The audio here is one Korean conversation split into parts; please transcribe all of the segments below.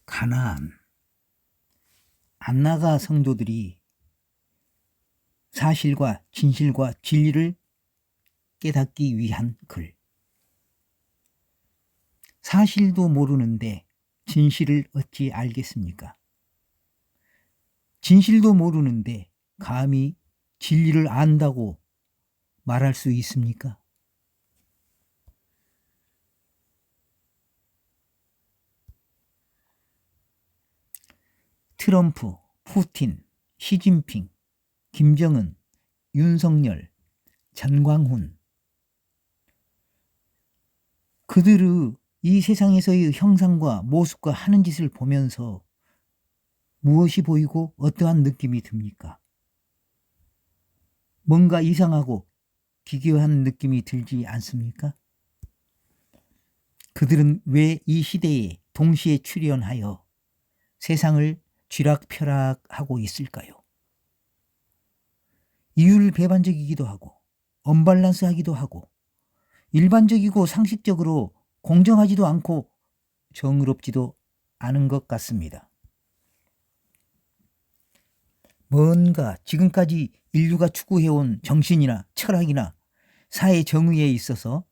가나안 안나가 성도들이 사실과 진실과 진리를 깨닫기 위한 글. 사실도 모르는데 진실을 어찌 알겠습니까? 진실도 모르는데 감히 진리를 안다고 말할 수 있습니까? 트럼프, 푸틴, 시진핑, 김정은, 윤석열, 전광훈, 그들의 이 세상에서의 형상과 모습과 하는 짓을 보면서 무엇이 보이고 어떠한 느낌이 듭니까? 뭔가 이상하고 기괴한 느낌이 들지 않습니까? 그들은 왜 이 시대에 동시에 출현하여 세상을 쥐락펴락하고 있을까요? 이율배반적이기도 하고 언밸런스하기도 하고 일반적이고 상식적으로 공정하지도 않고 정의롭지도 않은 것 같습니다. 뭔가 지금까지 인류가 추구해온 정신이나 철학이나 사회 정의에 있어서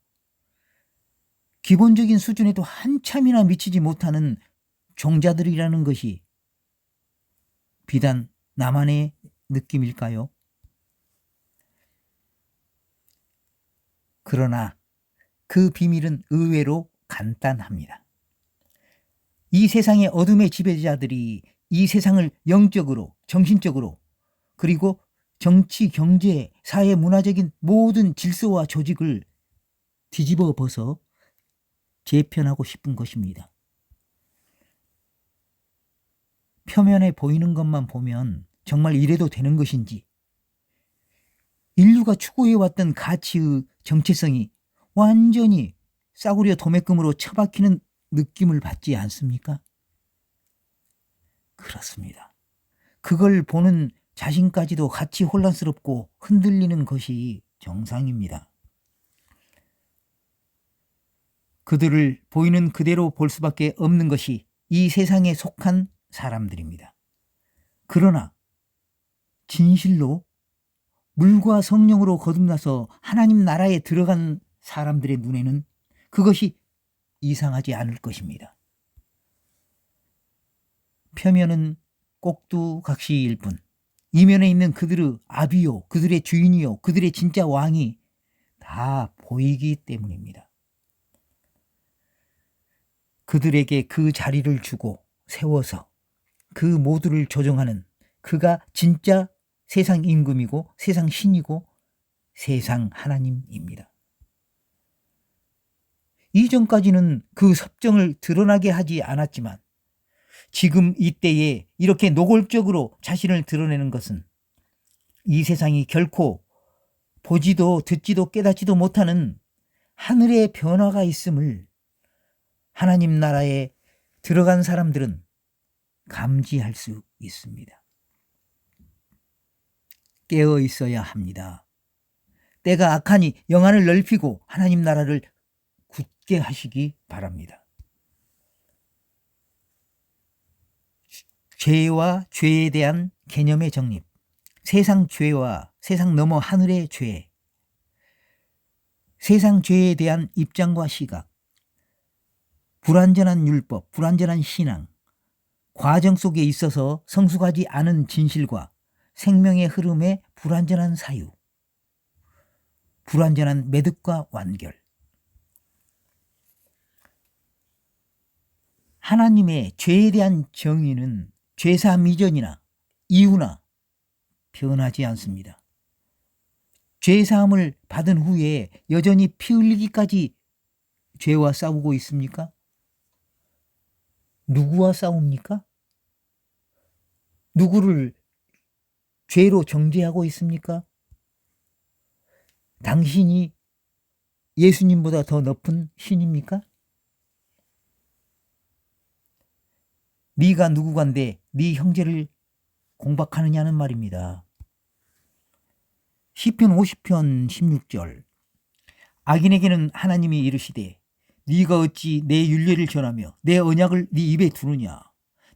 기본적인 수준에도 한참이나 미치지 못하는 종자들이라는 것이 비단 나만의 느낌일까요? 그러나 그 비밀은 의외로 간단합니다. 이 세상의 어둠의 지배자들이 이 세상을 영적으로, 정신적으로, 그리고 정치, 경제, 사회, 문화적인 모든 질서와 조직을 뒤집어 벗어 재편하고 싶은 것입니다. 표면에 보이는 것만 보면 정말 이래도 되는 것인지, 인류가 추구해왔던 가치의 정체성이 완전히 싸구려 도매금으로 처박히는 느낌을 받지 않습니까? 그렇습니다. 그걸 보는 자신까지도 같이 혼란스럽고 흔들리는 것이 정상입니다. 그들을 보이는 그대로 볼 수밖에 없는 것이 이 세상에 속한 사람들입니다. 그러나 진실로 물과 성령으로 거듭나서 하나님 나라에 들어간 사람들의 눈에는 그것이 이상하지 않을 것입니다. 표면은 꼭두각시일 뿐 이면에 있는 그들의 아비요, 그들의 주인이요, 그들의 진짜 왕이 다 보이기 때문입니다. 그들에게 그 자리를 주고 세워서 그 모두를 조정하는 그가 진짜 세상 임금이고 세상 신이고 세상 하나님입니다. 이전까지는 그 섭정을 드러나게 하지 않았지만 지금 이때에 이렇게 노골적으로 자신을 드러내는 것은 이 세상이 결코 보지도 듣지도 깨닫지도 못하는 하늘의 변화가 있음을 하나님 나라에 들어간 사람들은 감지할 수 있습니다. 깨어 있어야 합니다. 때가 악하니 영안을 넓히고 하나님 나라를 굳게 하시기 바랍니다. 죄와 죄에 대한 개념의 정립, 세상 죄와 세상 너머 하늘의 죄, 세상 죄에 대한 입장과 시각, 불완전한 율법, 불완전한 신앙, 과정 속에 있어서 성숙하지 않은 진실과 생명의 흐름의 불완전한 사유, 불완전한 매듭과 완결, 하나님의 죄에 대한 정의는 죄사함 이전이나 이후나 변하지 않습니다. 죄사함을 받은 후에 여전히 피 흘리기까지 죄와 싸우고 있습니까? 누구와 싸웁니까? 누구를 죄로 정죄하고 있습니까? 당신이 예수님보다 더 높은 신입니까? 네가 누구간데 네 형제를 공박하느냐는 말입니다. 시편 50편 16절 악인에게는 하나님이 이르시되 네가 어찌 내 율례를 전하며 내 언약을 네 입에 두느냐.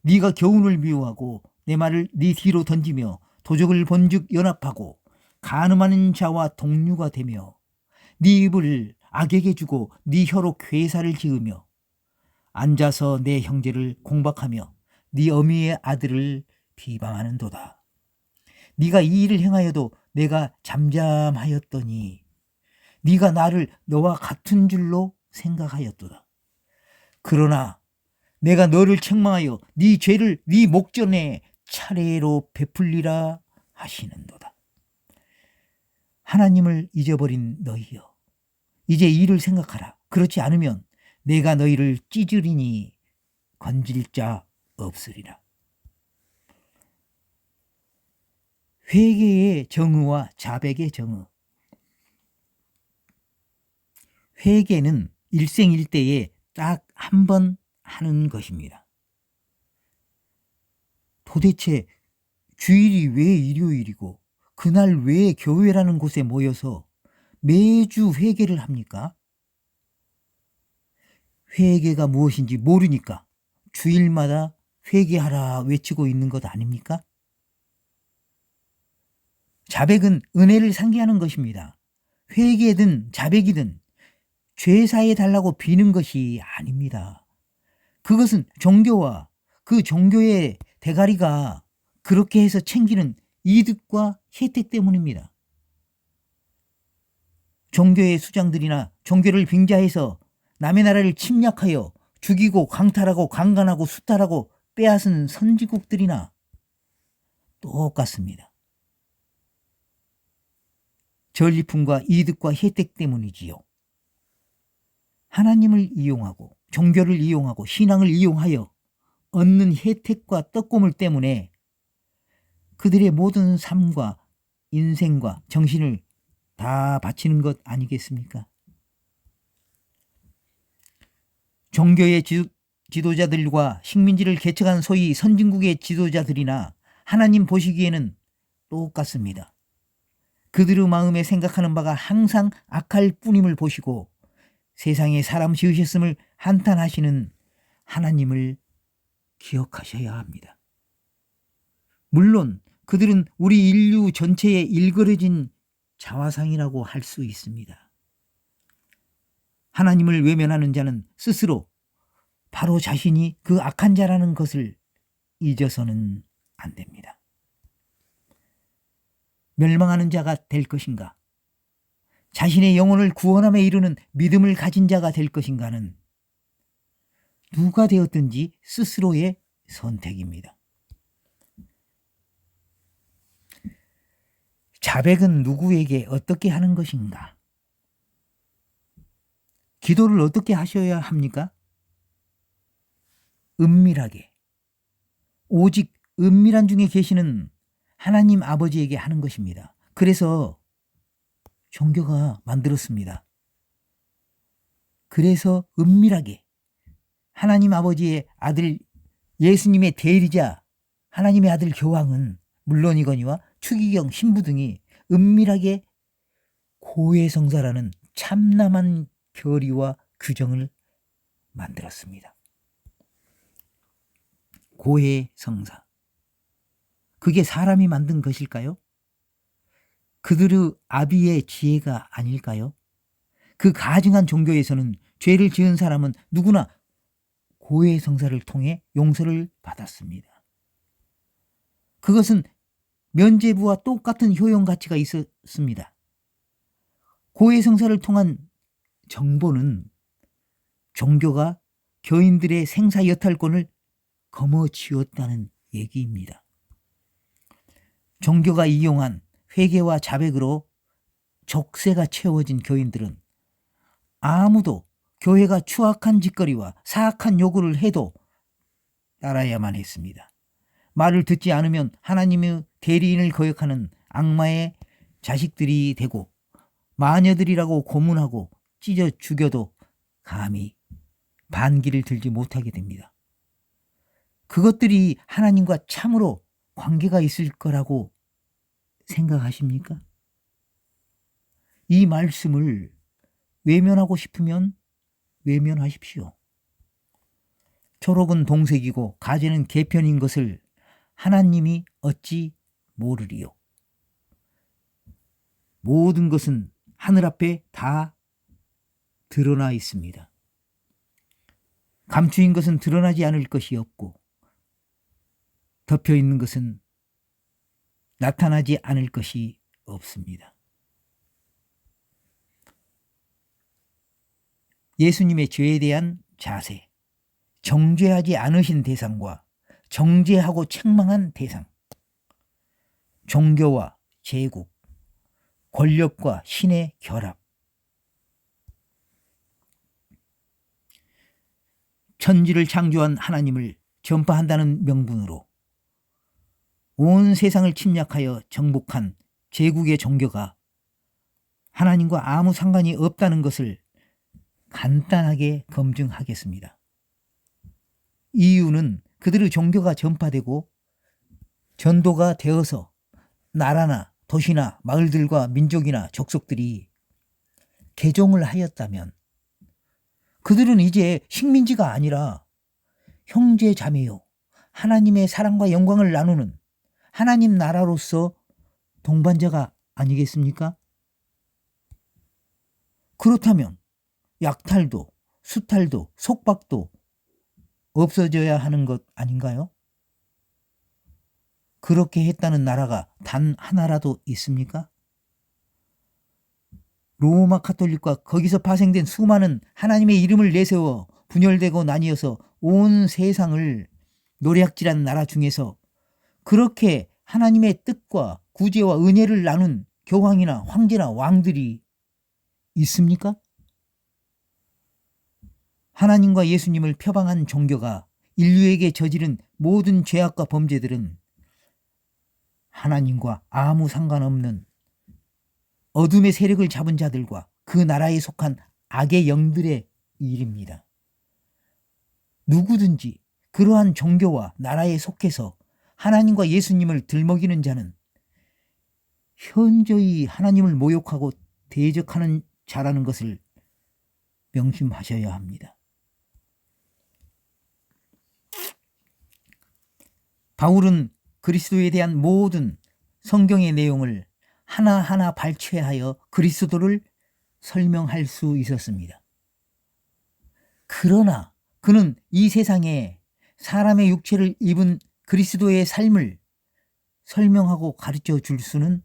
네가 교훈을 미워하고 내 말을 네 뒤로 던지며 도적을 본즉 연합하고 간음하는 자와 동류가 되며 네 입을 악에게 주고 네 혀로 괴사를 지으며 앉아서 내 형제를 공박하며 네 어미의 아들을 비방하는도다. 네가 이 일을 행하여도 내가 잠잠하였더니 네가 나를 너와 같은 줄로 생각하였도다. 그러나 내가 너를 책망하여 네 죄를 네 목전에 차례로 베풀리라 하시는도다. 하나님을 잊어버린 너희여, 이제 이를 생각하라. 그렇지 않으면 내가 너희를 찢으리니 건질 자 없으리라. 회개의 정의와 자백의 정의. 회개는 일생일대에 딱 한 번 하는 것입니다. 도대체 주일이 왜 일요일이고 그날 왜 교회라는 곳에 모여서 매주 회개를 합니까? 회개가 무엇인지 모르니까 주일마다 회개하라 외치고 있는 것 아닙니까? 자백은 은혜를 상기하는 것입니다. 회개든 자백이든 죄 사해 달라고 비는 것이 아닙니다. 그것은 종교와 그 종교의 대가리가 그렇게 해서 챙기는 이득과 혜택 때문입니다. 종교의 수장들이나 종교를 빙자해서 남의 나라를 침략하여 죽이고 강탈하고 강간하고 수탈하고 빼앗은 선진국들이나 똑같습니다. 전리품과 이득과 혜택 때문이지요. 하나님을 이용하고 종교를 이용하고 신앙을 이용하여 얻는 혜택과 떡고물 때문에 그들의 모든 삶과 인생과 정신을 다 바치는 것 아니겠습니까? 종교의 지도자들과 식민지를 개척한 소위 선진국의 지도자들이나 하나님 보시기에는 똑같습니다. 그들의 마음에 생각하는 바가 항상 악할 뿐임을 보시고 세상에 사람 지으셨음을 한탄하시는 하나님을 기억하셔야 합니다. 물론 그들은 우리 인류 전체에 일그러진 자화상이라고 할 수 있습니다. 하나님을 외면하는 자는 스스로 바로 자신이 그 악한 자라는 것을 잊어서는 안 됩니다. 멸망하는 자가 될 것인가? 자신의 영혼을 구원함에 이르는 믿음을 가진 자가 될 것인가는 누가 되었든지 스스로의 선택입니다. 자백은 누구에게 어떻게 하는 것인가? 기도를 어떻게 하셔야 합니까? 은밀하게, 오직 은밀한 중에 계시는 하나님 아버지에게 하는 것입니다. 그래서 종교가 만들었습니다. 그래서 은밀하게 하나님 아버지의 아들 예수님의 대리자 하나님의 아들 교황은 물론이거니와 추기경 신부 등이 은밀하게 고해성사라는 참남한 결의와 규정을 만들었습니다. 고해성사. 그게 사람이 만든 것일까요? 그들의 아비의 지혜가 아닐까요? 그 가증한 종교에서는 죄를 지은 사람은 누구나 고해성사를 통해 용서를 받았습니다. 그것은 면죄부와 똑같은 효용 가치가 있었습니다. 고해성사를 통한 정보는 종교가 교인들의 생사 여탈권을 거머쥐었다는 얘기입니다. 종교가 이용한 회개와 자백으로 족쇄가 채워진 교인들은 아무도 교회가 추악한 짓거리와 사악한 요구를 해도 따라야만 했습니다. 말을 듣지 않으면 하나님의 대리인을 거역하는 악마의 자식들이 되고 마녀들이라고 고문하고 찢어 죽여도 감히 반기를 들지 못하게 됩니다. 그것들이 하나님과 참으로 관계가 있을 거라고 생각하십니까? 이 말씀을 외면하고 싶으면 외면하십시오. 초록은 동색이고 가지는 개편인 것을 하나님이 어찌 모르리요. 모든 것은 하늘 앞에 다 드러나 있습니다. 감추인 것은 드러나지 않을 것이 없고 덮여 있는 것은 나타나지 않을 것이 없습니다. 예수님의 죄에 대한 자세, 정죄하지 않으신 대상과 정죄하고 책망한 대상, 종교와 제국, 권력과 신의 결합, 천지를 창조한 하나님을 전파한다는 명분으로 온 세상을 침략하여 정복한 제국의 종교가 하나님과 아무 상관이 없다는 것을 간단하게 검증하겠습니다. 이유는 그들의 종교가 전파되고 전도가 되어서 나라나 도시나 마을들과 민족이나 족속들이 개종을 하였다면 그들은 이제 식민지가 아니라 형제 자매요, 하나님의 사랑과 영광을 나누는 하나님 나라로서 동반자가 아니겠습니까? 그렇다면 약탈도 수탈도 속박도 없어져야 하는 것 아닌가요? 그렇게 했다는 나라가 단 하나라도 있습니까? 로마 가톨릭과 거기서 파생된 수많은 하나님의 이름을 내세워 분열되고 나뉘어서 온 세상을 노략질한 나라 중에서 그렇게 하나님의 뜻과 구제와 은혜를 나눈 교황이나 황제나 왕들이 있습니까? 하나님과 예수님을 표방한 종교가 인류에게 저지른 모든 죄악과 범죄들은 하나님과 아무 상관없는 어둠의 세력을 잡은 자들과 그 나라에 속한 악의 영들의 일입니다. 누구든지 그러한 종교와 나라에 속해서 하나님과 예수님을 들먹이는 자는 현저히 하나님을 모욕하고 대적하는 자라는 것을 명심하셔야 합니다. 바울은 그리스도에 대한 모든 성경의 내용을 하나하나 발췌하여 그리스도를 설명할 수 있었습니다. 그러나 그는 이 세상에 사람의 육체를 입은 그리스도의 삶을 설명하고 가르쳐 줄 수는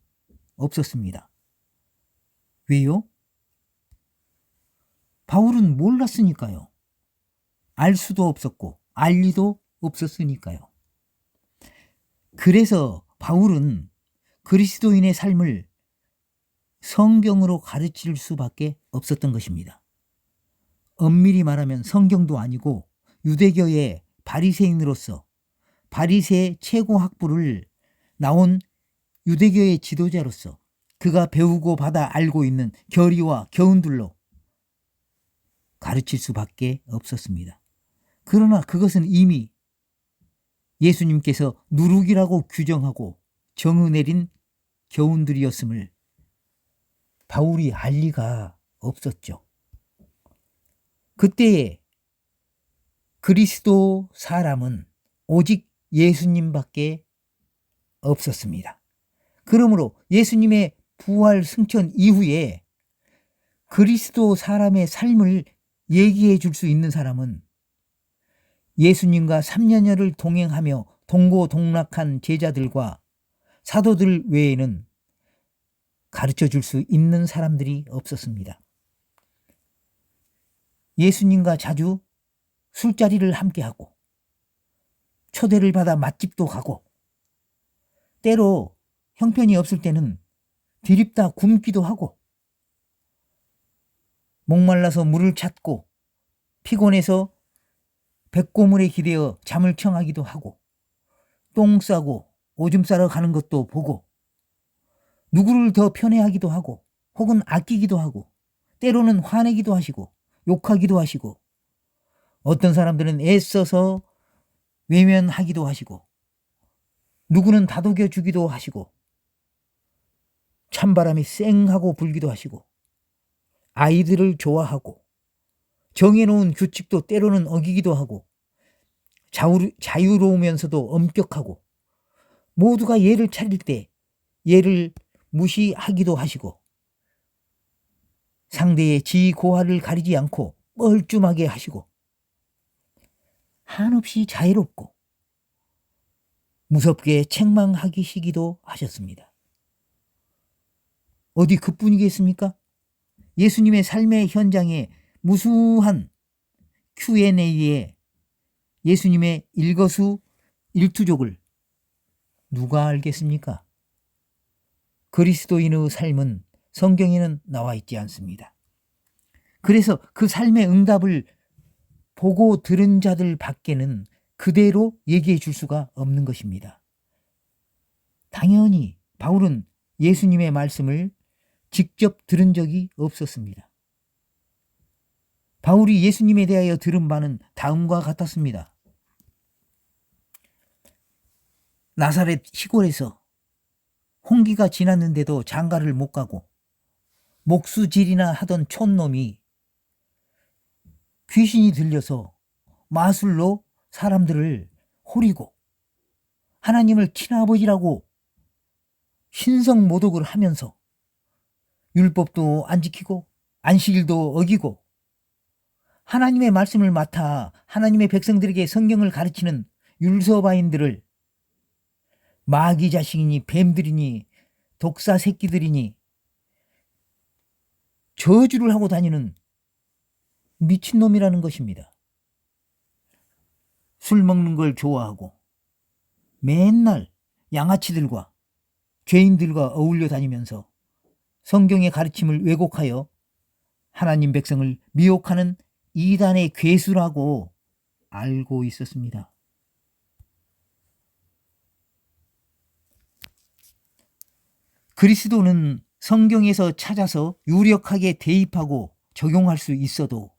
없었습니다. 왜요? 바울은 몰랐으니까요. 알 수도 없었고 알 리도 없었으니까요. 그래서 바울은 그리스도인의 삶을 성경으로 가르칠 수밖에 없었던 것입니다. 엄밀히 말하면 성경도 아니고 유대교의 바리새인으로서 바리새 최고 학부를 나온 유대교의 지도자로서 그가 배우고 받아 알고 있는 결의와 교훈들로 가르칠 수밖에 없었습니다. 그러나 그것은 이미 예수님께서 누룩이라고 규정하고 정의 내린 교훈들이었음을 바울이 알 리가 없었죠. 그때의 그리스도 사람은 오직 예수님밖에 없었습니다. 그러므로 예수님의 부활 승천 이후에 그리스도 사람의 삶을 얘기해 줄 수 있는 사람은 예수님과 3년여를 동행하며 동고동락한 제자들과 사도들 외에는 가르쳐 줄 수 있는 사람들이 없었습니다. 예수님과 자주 술자리를 함께하고 초대를 받아 맛집도 가고 때로 형편이 없을 때는 디립다 굶기도 하고 목말라서 물을 찾고 피곤해서 백고물에 기대어 잠을 청하기도 하고 똥 싸고 오줌 싸러 가는 것도 보고 누구를 더 편애하기도 하고 혹은 아끼기도 하고 때로는 화내기도 하시고 욕하기도 하시고 어떤 사람들은 애써서 외면하기도 하시고 누구는 다독여 주기도 하시고 찬바람이 쌩하고 불기도 하시고 아이들을 좋아하고 정해놓은 규칙도 때로는 어기기도 하고 자유로우면서도 엄격하고 모두가 예를 차릴 때 예를 무시하기도 하시고 상대의 지위 고하를 가리지 않고 뻘쭘하게 하시고 한없이 자유롭고 무섭게 책망하시기도 하셨습니다. 어디 그뿐이겠습니까? 예수님의 삶의 현장에 무수한 Q&A에 예수님의 일거수일투족을 누가 알겠습니까? 그리스도인의 삶은 성경에는 나와 있지 않습니다. 그래서 그 삶의 응답을 보고 들은 자들 밖에는 그대로 얘기해 줄 수가 없는 것입니다. 당연히 바울은 예수님의 말씀을 직접 들은 적이 없었습니다. 바울이 예수님에 대하여 들은 바는 다음과 같았습니다. 나사렛 시골에서 홍기가 지났는데도 장가를 못 가고 목수질이나 하던 촌놈이 귀신이 들려서 마술로 사람들을 호리고 하나님을 친아버지라고 신성모독을 하면서 율법도 안 지키고 안식일도 어기고 하나님의 말씀을 맡아 하나님의 백성들에게 성경을 가르치는 율서바인들을 마귀 자식이니 뱀들이니 독사 새끼들이니 저주를 하고 다니는 미친놈이라는 것입니다. 술 먹는 걸 좋아하고 맨날 양아치들과 죄인들과 어울려 다니면서 성경의 가르침을 왜곡하여 하나님 백성을 미혹하는 이단의 괴수라고 알고 있었습니다. 그리스도는 성경에서 찾아서 유력하게 대입하고 적용할 수 있어도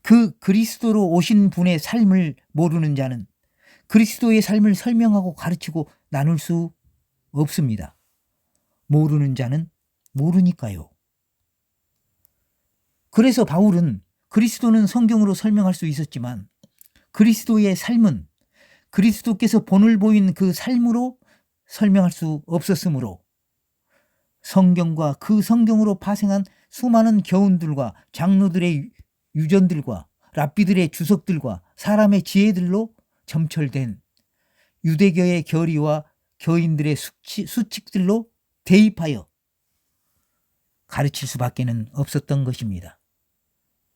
그 그리스도로 오신 분의 삶을 모르는 자는 그리스도의 삶을 설명하고 가르치고 나눌 수 없습니다. 모르는 자는 모르니까요. 그래서 바울은 그리스도는 성경으로 설명할 수 있었지만 그리스도의 삶은 그리스도께서 본을 보인 그 삶으로 설명할 수 없었으므로 성경과 그 성경으로 파생한 수많은 교훈들과 장로들의 유전들과 랍비들의 주석들과 사람의 지혜들로 점철된 유대교의 교리와 교인들의 수칙들로 대입하여 가르칠 수밖에는 없었던 것입니다.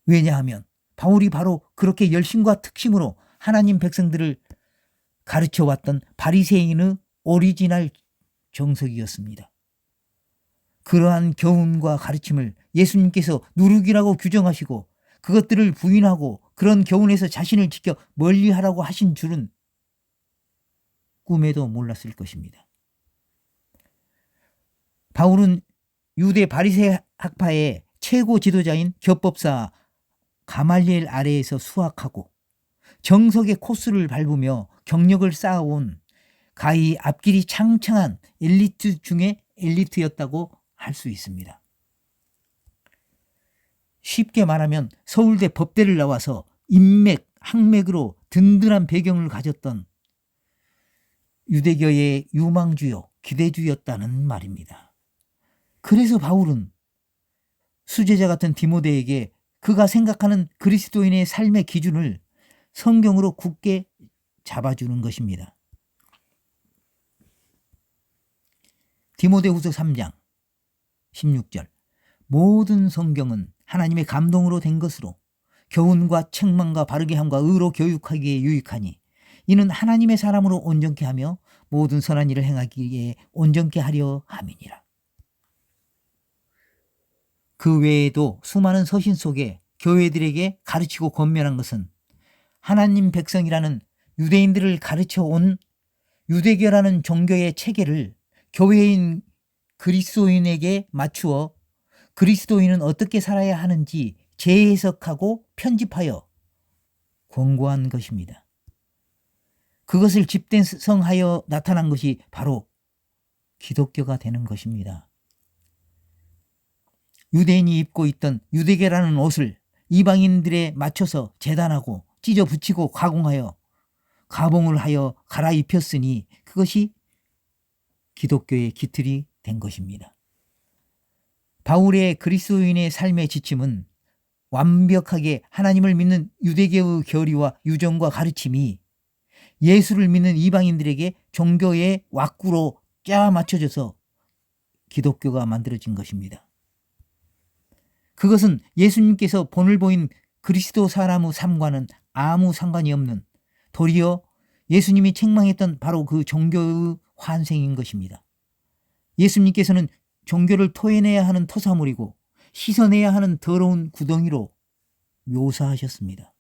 왜냐하면 바울이 바로 그렇게 열심과 특심으로 하나님 백성들을 가르쳐왔던 바리새인의 오리지널 정석이었습니다. 그러한 교훈과 가르침을 예수님께서 누룩이라고 규정하시고 그것들을 부인하고 그런 교훈에서 자신을 지켜 멀리하라고 하신 줄은 꿈에도 몰랐을 것입니다. 바울은 유대 바리새 학파의 최고 지도자인 교법사 가말리엘 아래에서 수학하고 정석의 코스를 밟으며 경력을 쌓아온 가히 앞길이 창창한 엘리트 중에 엘리트였다고 할 수 있습니다. 쉽게 말하면 서울대 법대를 나와서 인맥, 학맥으로 든든한 배경을 가졌던 유대교의 유망주요, 기대주였다는 말입니다. 그래서 바울은 수제자 같은 디모데에게 그가 생각하는 그리스도인의 삶의 기준을 성경으로 굳게 잡아주는 것입니다. 디모데후서 3장 16절 모든 성경은 하나님의 감동으로 된 것으로 교훈과 책망과 바르게 함과 의로 교육하기에 유익하니 이는 하나님의 사람으로 온전케 하며 모든 선한 일을 행하기에 온전케 하려 함이니라. 그 외에도 수많은 서신 속에 교회들에게 가르치고 권면한 것은 하나님 백성이라는 유대인들을 가르쳐 온 유대교라는 종교의 체계를 교회인 그리스도인에게 맞추어 그리스도인은 어떻게 살아야 하는지 재해석하고 편집하여 권고한 것입니다. 그것을 집대성하여 나타난 것이 바로 기독교가 되는 것입니다. 유대인이 입고 있던 유대계라는 옷을 이방인들에 맞춰서 재단하고 찢어 붙이고 가공하여 가봉을 하여 갈아입혔으니 그것이 기독교의 기틀이 된 것입니다. 바울의 그리스도인의 삶의 지침은 완벽하게 하나님을 믿는 유대교의 교리와 유정과 가르침이 예수를 믿는 이방인들에게 종교의 왁구로 짜 맞춰져서 기독교가 만들어진 것입니다. 그것은 예수님께서 본을 보인 그리스도 사람의 삶과는 아무 상관이 없는, 도리어 예수님이 책망했던 바로 그 종교의 환생인 것입니다. 예수님께서는 종교를 토해내야 하는 토사물이고 씻어내야 하는 더러운 구덩이로 묘사하셨습니다.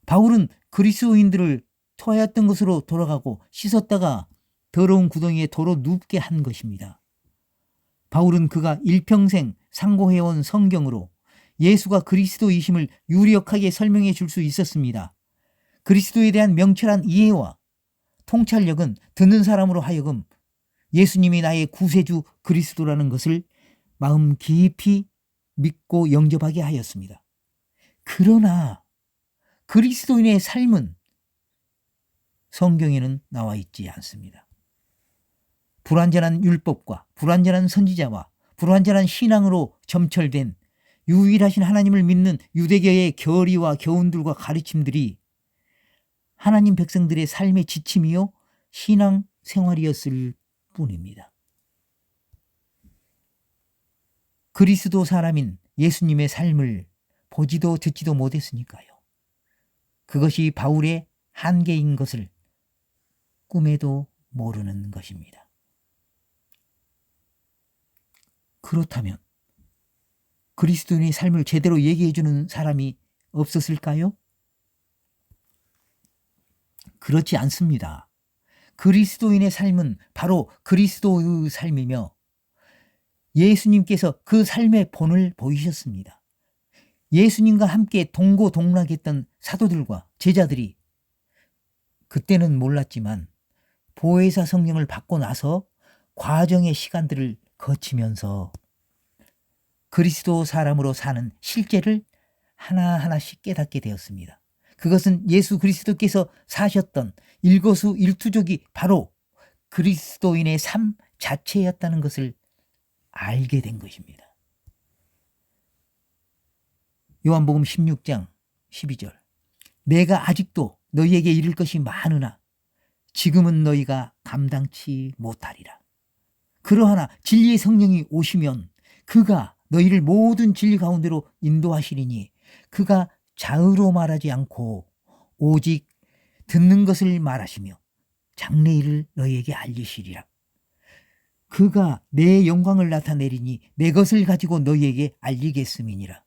바울은 그리스도인들을 토하였던 것으로 돌아가고 씻었다가 더러운 구덩이에 도로 눕게 한 것입니다. 바울은 그가 일평생 상고해온 성경으로 예수가 그리스도이심을 유력하게 설명해 줄 수 있었습니다. 그리스도에 대한 명철한 이해와 통찰력은 듣는 사람으로 하여금 예수님이 나의 구세주 그리스도라는 것을 마음 깊이 믿고 영접하게 하였습니다. 그러나 그리스도인의 삶은 성경에는 나와 있지 않습니다. 불완전한 율법과 불완전한 선지자와 불완전한 신앙으로 점철된 유일하신 하나님을 믿는 유대교의 교리와 교훈들과 가르침들이 하나님 백성들의 삶의 지침이요 신앙 생활이었을 뿐입니다. 그리스도 사람인 예수님의 삶을 보지도 듣지도 못했으니까요. 그것이 바울의 한계인 것을 꿈에도 모르는 것입니다. 그렇다면 그리스도인의 삶을 제대로 얘기해주는 사람이 없었을까요? 그렇지 않습니다. 그리스도인의 삶은 바로 그리스도의 삶이며 예수님께서 그 삶의 본을 보이셨습니다. 예수님과 함께 동고동락했던 사도들과 제자들이 그때는 몰랐지만 보혜사 성령을 받고 나서 과정의 시간들을 거치면서 그리스도 사람으로 사는 실제를 하나하나씩 깨닫게 되었습니다. 그것은 예수 그리스도께서 사셨던 일거수일투족이 바로 그리스도인의 삶 자체였다는 것을 알게 된 것입니다. 요한복음 16장 12절 내가 아직도 너희에게 이를 것이 많으나 지금은 너희가 감당치 못하리라. 그러하나 진리의 성령이 오시면 그가 너희를 모든 진리 가운데로 인도하시리니 그가 자의로 말하지 않고 오직 듣는 것을 말하시며 장래일을 너희에게 알리시리라. 그가 내 영광을 나타내리니 내 것을 가지고 너희에게 알리겠음이니라.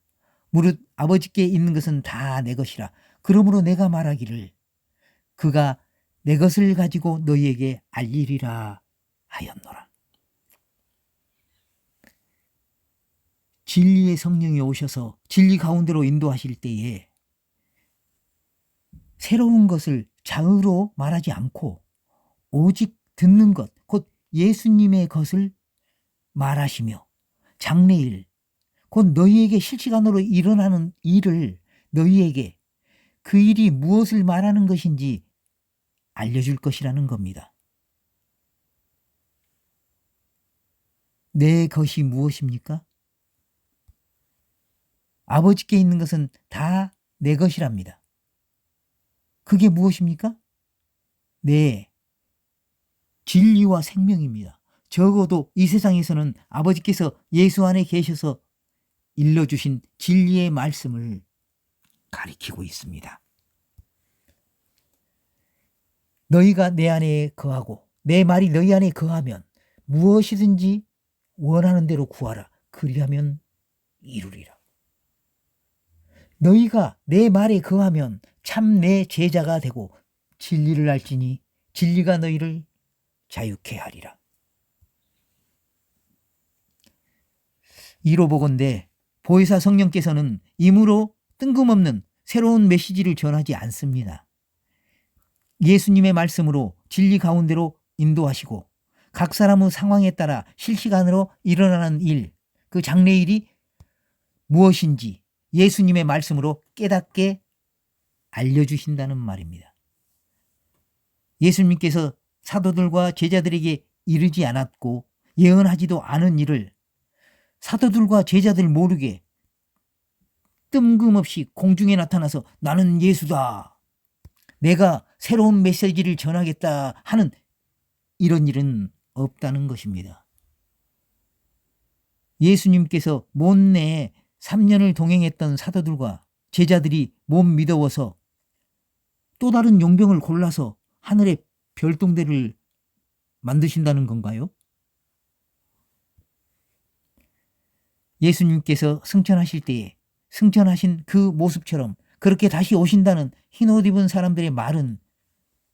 무릇 아버지께 있는 것은 다 내 것이라. 그러므로 내가 말하기를 그가 내 것을 가지고 너희에게 알리리라 하였노라. 진리의 성령이 오셔서 진리 가운데로 인도하실 때에 새로운 것을 자의로 말하지 않고 오직 듣는 것, 곧 예수님의 것을 말하시며 장래일, 곧 너희에게 실시간으로 일어나는 일을 너희에게 그 일이 무엇을 말하는 것인지 알려줄 것이라는 겁니다. 내 것이 무엇입니까? 아버지께 있는 것은 다 내 것이랍니다. 그게 무엇입니까? 내 진리와 생명입니다. 적어도 이 세상에서는 아버지께서 예수 안에 계셔서 일러주신 진리의 말씀을 가리키고 있습니다. 너희가 내 안에 거하고 내 말이 너희 안에 거하면 무엇이든지 원하는 대로 구하라. 그리하면 이루리라. 너희가 내 말에 거하면 참 내 제자가 되고 진리를 알지니 진리가 너희를 자유케 하리라. 이로 보건대 보혜사 성령께서는 임으로 뜬금없는 새로운 메시지를 전하지 않습니다. 예수님의 말씀으로 진리 가운데로 인도하시고 각 사람의 상황에 따라 실시간으로 일어나는 일, 그 장래일이 무엇인지 예수님의 말씀으로 깨닫게 알려주신다는 말입니다. 예수님께서 사도들과 제자들에게 이르지 않았고 예언하지도 않은 일을 사도들과 제자들 모르게 뜬금없이 공중에 나타나서 나는 예수다, 내가 새로운 메시지를 전하겠다 하는 이런 일은 없다는 것입니다. 예수님께서 못내에 3년을 동행했던 사도들과 제자들이 못 믿어워서 또 다른 용병을 골라서 하늘의 별똥대를 만드신다는 건가요? 예수님께서 승천하실 때에 승천하신 그 모습처럼 그렇게 다시 오신다는 흰옷 입은 사람들의 말은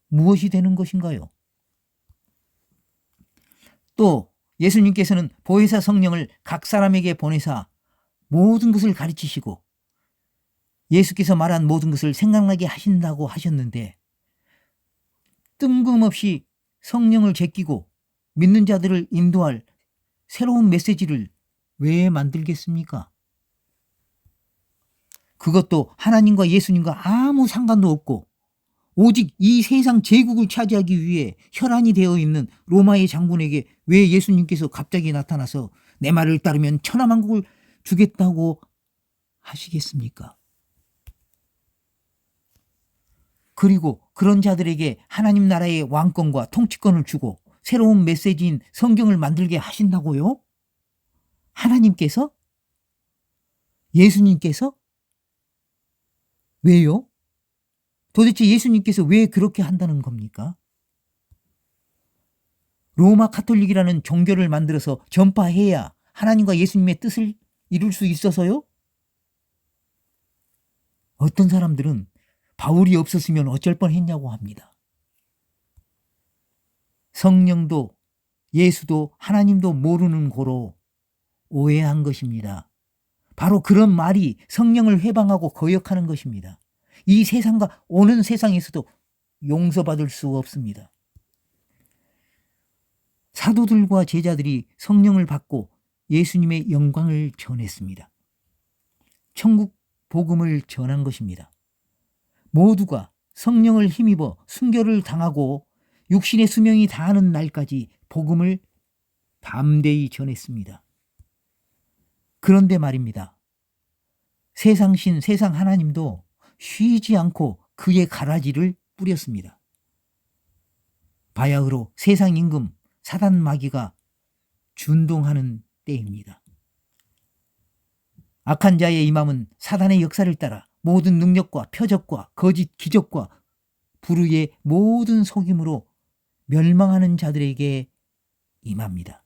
무엇이 되는 것인가요? 또 예수님께서는 보혜사 성령을 각 사람에게 보내사 모든 것을 가르치시고 예수께서 말한 모든 것을 생각나게 하신다고 하셨는데 뜬금없이 성령을 제끼고 믿는 자들을 인도할 새로운 메시지를 왜 만들겠습니까? 그것도 하나님과 예수님과 아무 상관도 없고 오직 이 세상 제국을 차지하기 위해 혈안이 되어 있는 로마의 장군에게 왜 예수님께서 갑자기 나타나서 내 말을 따르면 천하만국을 주겠다고 하시겠습니까? 그리고 그런 자들에게 하나님 나라의 왕권과 통치권을 주고 새로운 메시지인 성경을 만들게 하신다고요? 하나님께서? 예수님께서? 왜요? 도대체 예수님께서 왜 그렇게 한다는 겁니까? 로마 카톨릭이라는 종교를 만들어서 전파해야 하나님과 예수님의 뜻을 이룰 수 있어서요? 어떤 사람들은 바울이 없었으면 어쩔 뻔했냐고 합니다. 성령도 예수도 하나님도 모르는 고로 오해한 것입니다. 바로 그런 말이 성령을 회방하고 거역하는 것입니다. 이 세상과 오는 세상에서도 용서받을 수 없습니다. 사도들과 제자들이 성령을 받고 예수님의 영광을 전했습니다. 천국 복음을 전한 것입니다. 모두가 성령을 힘입어 순교를 당하고 육신의 수명이 다하는 날까지 복음을 담대히 전했습니다. 그런데 말입니다. 세상신 세상 하나님도 쉬지 않고 그의 가라지를 뿌렸습니다. 바야흐로 세상 임금 사단 마귀가 준동하는 때입니다. 악한 자의 임함은 사단의 역사를 따라 모든 능력과 표적과 거짓 기적과 불의의 모든 속임으로 멸망하는 자들에게 임합니다.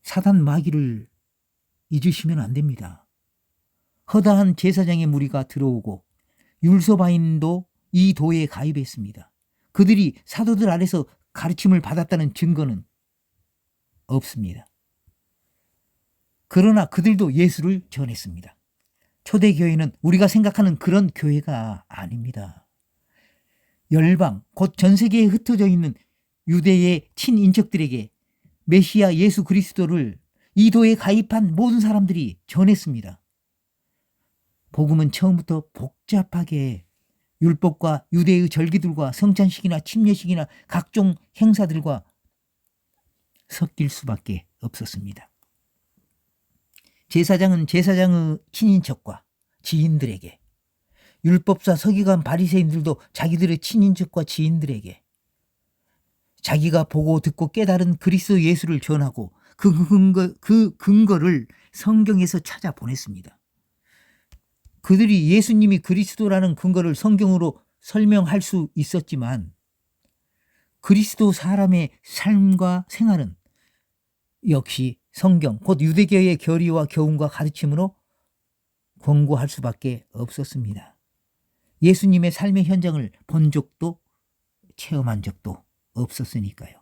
사단 마귀를 잊으시면 안 됩니다. 허다한 제사장의 무리가 들어오고 율소바인도 이 도에 가입했습니다. 그들이 사도들 아래서 가르침을 받았다는 증거는 없습니다. 그러나 그들도 예수를 전했습니다. 초대교회는 우리가 생각하는 그런 교회가 아닙니다. 열방, 곧 전 세계에 흩어져 있는 유대의 친인척들에게 메시아 예수 그리스도를 이 도에 가입한 모든 사람들이 전했습니다. 복음은 처음부터 복잡하게 율법과 유대의 절기들과 성찬식이나 침례식이나 각종 행사들과 섞일 수밖에 없었습니다. 제사장은 제사장의 친인척과 지인들에게, 율법사 서기관 바리새인들도 자기들의 친인척과 지인들에게 자기가 보고 듣고 깨달은 그리스도 예수를 전하고 그 근거를 성경에서 찾아 보냈습니다. 그들이 예수님이 그리스도라는 근거를 성경으로 설명할 수 있었지만 그리스도 사람의 삶과 생활은 역시 성경, 곧 유대교의 교리와 교훈과 가르침으로 권고할 수밖에 없었습니다. 예수님의 삶의 현장을 본 적도 체험한 적도 없었으니까요.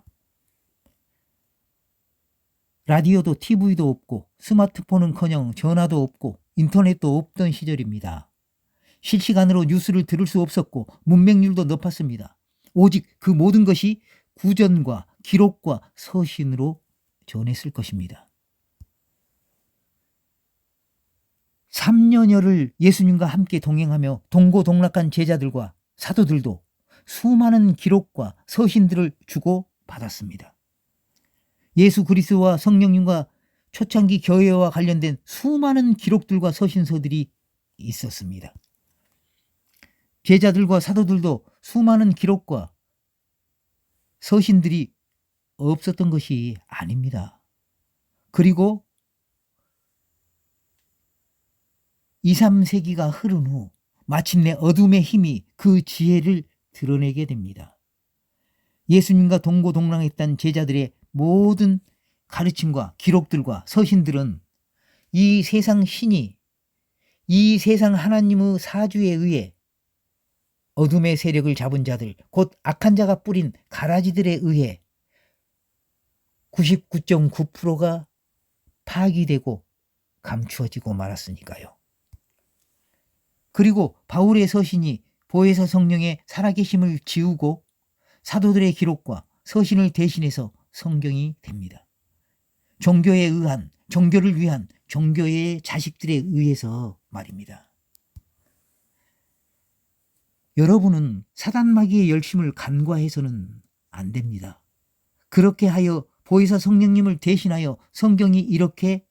라디오도 TV도 없고 스마트폰은커녕 전화도 없고 인터넷도 없던 시절입니다. 실시간으로 뉴스를 들을 수 없었고 문맹률도 높았습니다. 오직 그 모든 것이 구전과 기록과 서신으로 전했을 것입니다. 3년여를 예수님과 함께 동행하며 동고동락한 제자들과 사도들도 수많은 기록과 서신들을 주고 받았습니다. 예수 그리스도와 성령님과 초창기 교회와 관련된 수많은 기록들과 서신서들이 있었습니다. 제자들과 사도들도 수많은 기록과 서신들이 없었던 것이 아닙니다. 그리고 2, 3세기가 흐른 후 마침내 어둠의 힘이 그 지혜를 드러내게 됩니다. 예수님과 동고동락했던 제자들의 모든 가르침과 기록들과 서신들은 이 세상 신이 이 세상 하나님의 사주에 의해 어둠의 세력을 잡은 자들, 곧 악한 자가 뿌린 가라지들에 의해 99.9%가 파기되고 감추어지고 말았으니까요. 그리고 바울의 서신이 보혜사 성령의 살아계심을 지우고 사도들의 기록과 서신을 대신해서 성경이 됩니다. 종교에 의한, 종교를 위한 종교의 자식들에 의해서 말입니다. 여러분은 사단마귀의 열심을 간과해서는 안 됩니다. 그렇게 하여 보혜사 성령님을 대신하여 성경이 이렇게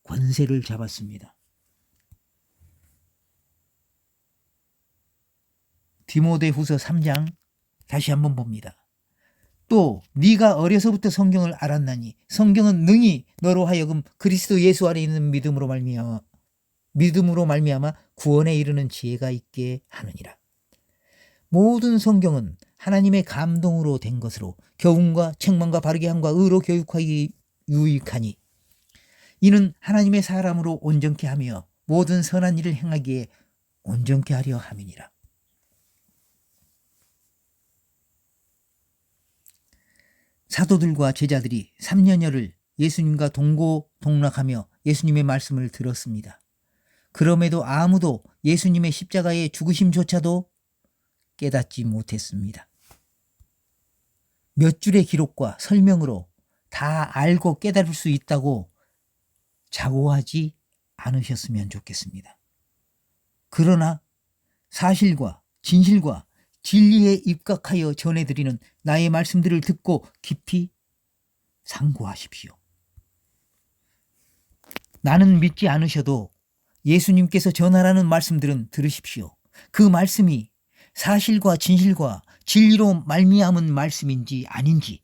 권세를 잡았습니다. 디모데후서 3장 다시 한번 봅니다. 또 네가 어려서부터 성경을 알았나니 성경은 능히 너로 하여금 그리스도 예수 안에 있는 믿음으로 말미암아 구원에 이르는 지혜가 있게 하느니라. 모든 성경은 하나님의 감동으로 된 것으로 교훈과 책망과 바르게 함과 의로 교육하기 유익하니 이는 하나님의 사람으로 온전케 하며 모든 선한 일을 행하기에 온전케 하려 함이니라. 사도들과 제자들이 3년여를 예수님과 동고동락하며 예수님의 말씀을 들었습니다. 그럼에도 아무도 예수님의 십자가의 죽으심조차도 깨닫지 못했습니다. 몇 줄의 기록과 설명으로 다 알고 깨달을 수 있다고 자고하지 않으셨으면 좋겠습니다. 그러나 사실과 진실과 진리에 입각하여 전해드리는 나의 말씀들을 듣고 깊이 상고하십시오. 나는 믿지 않으셔도 예수님께서 전하라는 말씀들은 들으십시오. 그 말씀이 사실과 진실과 진리로 말미암은 말씀인지 아닌지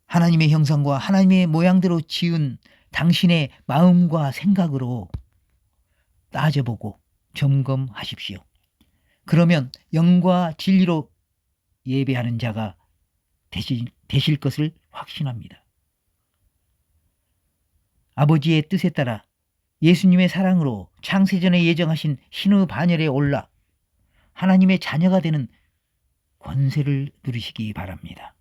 하나님의 형상과 하나님의 모양대로 지은 당신의 마음과 생각으로 따져보고 점검하십시오. 그러면 영과 진리로 예배하는 자가 되실 것을 확신합니다. 아버지의 뜻에 따라 예수님의 사랑으로 창세전에 예정하신 신의 반열에 올라 하나님의 자녀가 되는 권세를 누리시기 바랍니다.